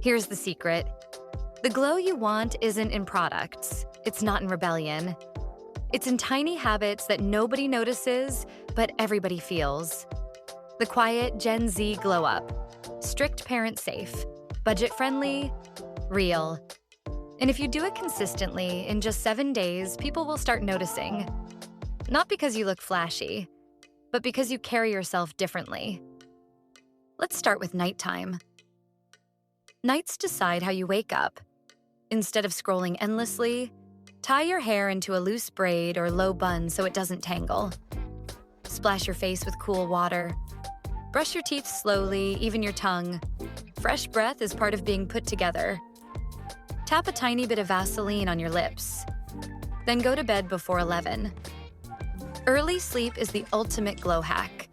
Here's the secret. The glow you want isn't in products. It's not in rebellion. It's in tiny habits that nobody notices, but everybody feels. The quiet Gen Z glow up. Strict parent safe. Budget friendly. Real. And if you do it consistently, in just 7 days, people will start noticing. Not because you look flashy, but because you carry yourself differently. Let's start with nighttime. Nights decide how you wake up. Instead of scrolling endlessly, tie your hair into a loose braid or low bun so it doesn't tangle. Splash your face with cool water. Brush your teeth slowly, even your tongue. Fresh breath is part of being put together. Tap a tiny bit of Vaseline on your lips. Then go to bed before 11. Early sleep is the ultimate glow hack.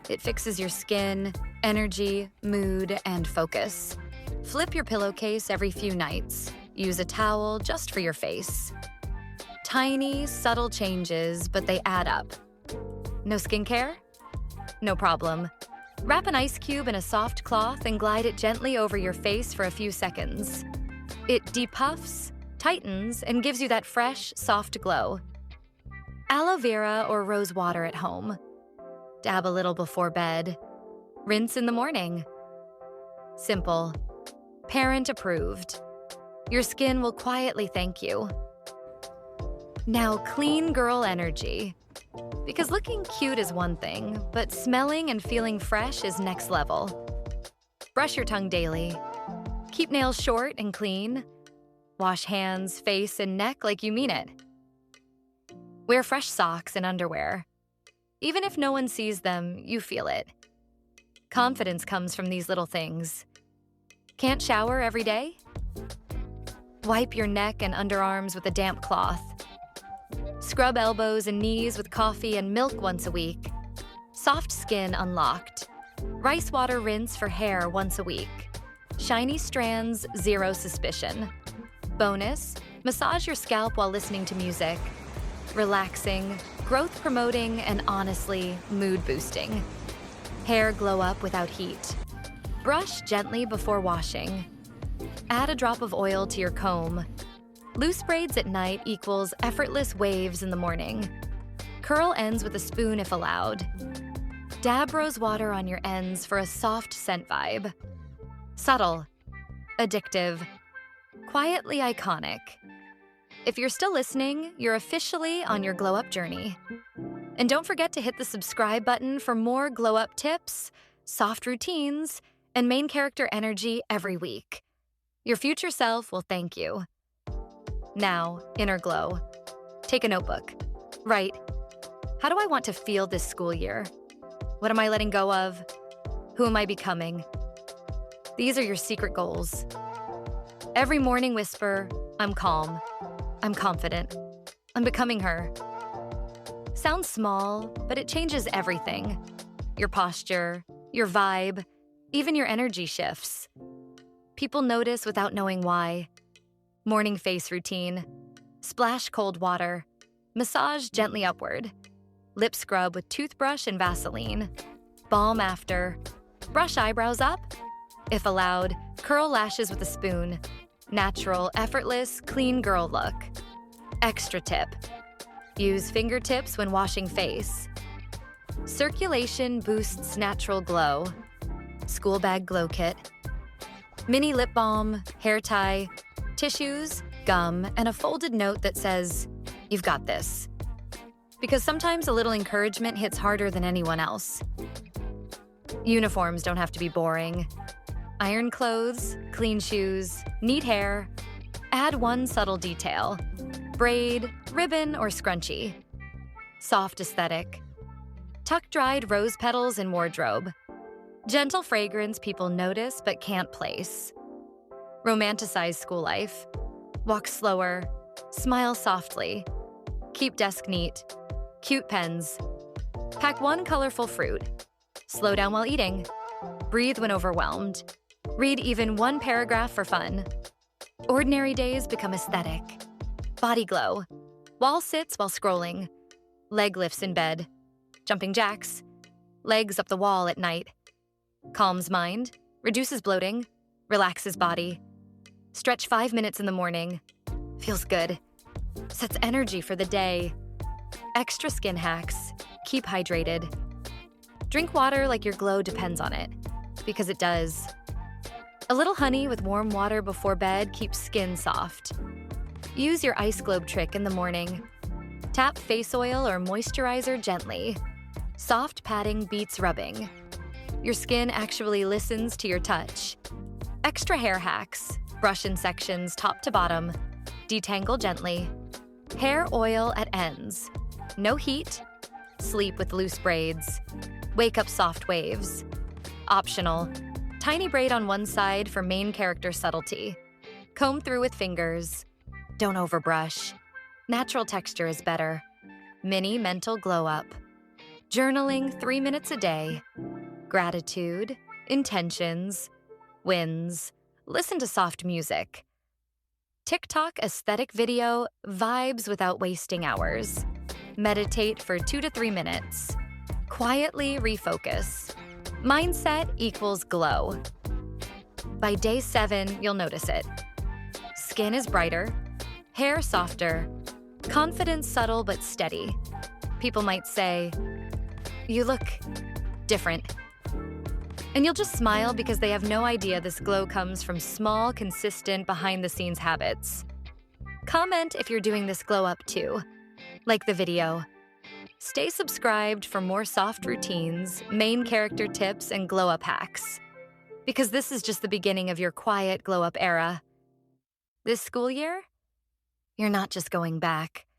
It fixes your skin, energy, mood, and focus. Flip your pillowcase every few nights. Use a towel just for your face. Tiny, subtle changes, but they add up. No skincare? No problem. Wrap an ice cube in a soft cloth and glide it gently over your face for a few seconds. It depuffs, tightens, and gives you that fresh, soft glow. Aloe vera or rose water at home. Dab a little before bed. Rinse in the morning. Simple. Parent approved. Your skin will quietly thank you. Now, clean girl energy. Because looking cute is one thing, but smelling and feeling fresh is next level. Brush your tongue daily. Keep nails short and clean. Wash hands, face, and neck like you mean it. Wear fresh socks and underwear. Even if no one sees them, you feel it. Confidence comes from these little things. Can't shower every day? Wipe your neck and underarms with a damp cloth. Scrub elbows and knees with coffee and milk once a week. Soft skin unlocked. Rice water rinse for hair once a week. Shiny strands, zero suspicion. Bonus, massage your scalp while listening to music. Relaxing, growth promoting, and honestly, mood boosting. Hair glow up without heat. Brush gently before washing. Add a drop of oil to your comb. Loose braids at night equals effortless waves in the morning. Curl ends with a spoon if allowed. Dab rose water on your ends for a soft scent vibe. Subtle, addictive, quietly iconic. If you're still listening, you're officially on your glow up journey. And don't forget to hit the subscribe button for more glow up tips, soft routines, and main character energy every week. Your future self will thank you. Now, inner glow. Take a notebook. Write, how do I want to feel this school year? What am I letting go of? Who am I becoming? These are your secret goals. Every morning whisper, I'm calm. I'm confident. I'm becoming her. Sounds small, but it changes everything. Your posture, your vibe, even your energy shifts. People notice without knowing why. Morning face routine. Splash cold water. Massage gently upward. Lip scrub with toothbrush and Vaseline. Balm after. Brush eyebrows up. If allowed, curl lashes with a spoon. Natural, effortless, clean girl look. Extra tip. Use fingertips when washing face. Circulation boosts natural glow. School bag glow kit. Mini lip balm, hair tie, tissues, gum, and a folded note that says, you've got this. Because sometimes a little encouragement hits harder than anyone else. Uniforms don't have to be boring. Iron clothes, clean shoes, neat hair. Add one subtle detail. Braid, ribbon, or scrunchie. Soft aesthetic. Tuck-dried rose petals in wardrobe. Gentle fragrance people notice but can't place. Romanticize school life. Walk slower. Smile softly. Keep desk neat. Cute pens. Pack one colorful fruit. Slow down while eating. Breathe when overwhelmed. Read even one paragraph for fun. Ordinary days become aesthetic. Body glow. Wall sits while scrolling. Leg lifts in bed. Jumping jacks. Legs up the wall at night. Calms mind. Reduces bloating. Relaxes body. Stretch 5 minutes in the morning. Feels good. Sets energy for the day. Extra skin hacks. Keep hydrated. Drink water like your glow depends on it, because it does. A little honey with warm water before bed keeps skin soft. Use your ice globe trick in the morning. Tap face oil or moisturizer gently. Soft patting beats rubbing. Your skin actually listens to your touch. Extra hair hacks. Brush in sections top to bottom. Detangle gently. Hair oil at ends. No heat. Sleep with loose braids. Wake up soft waves. Optional. Tiny braid on one side for main character subtlety. Comb through with fingers. Don't overbrush. Natural texture is better. Mini mental glow up. Journaling 3 minutes a day. Gratitude. Intentions. Wins. Listen to soft music. TikTok aesthetic video, vibes without wasting hours. Meditate for 2 to 3 minutes. Quietly refocus. Mindset equals glow. By day 7, you'll notice it. Skin is brighter, hair softer, confidence subtle but steady. People might say, "You look different." And you'll just smile because they have no idea this glow comes from small, consistent, behind-the-scenes habits. Comment if you're doing this glow up too. Like the video. Stay subscribed for more soft routines, main character tips, and glow up hacks. Because this is just the beginning of your quiet glow up era. This school year, you're not just going back.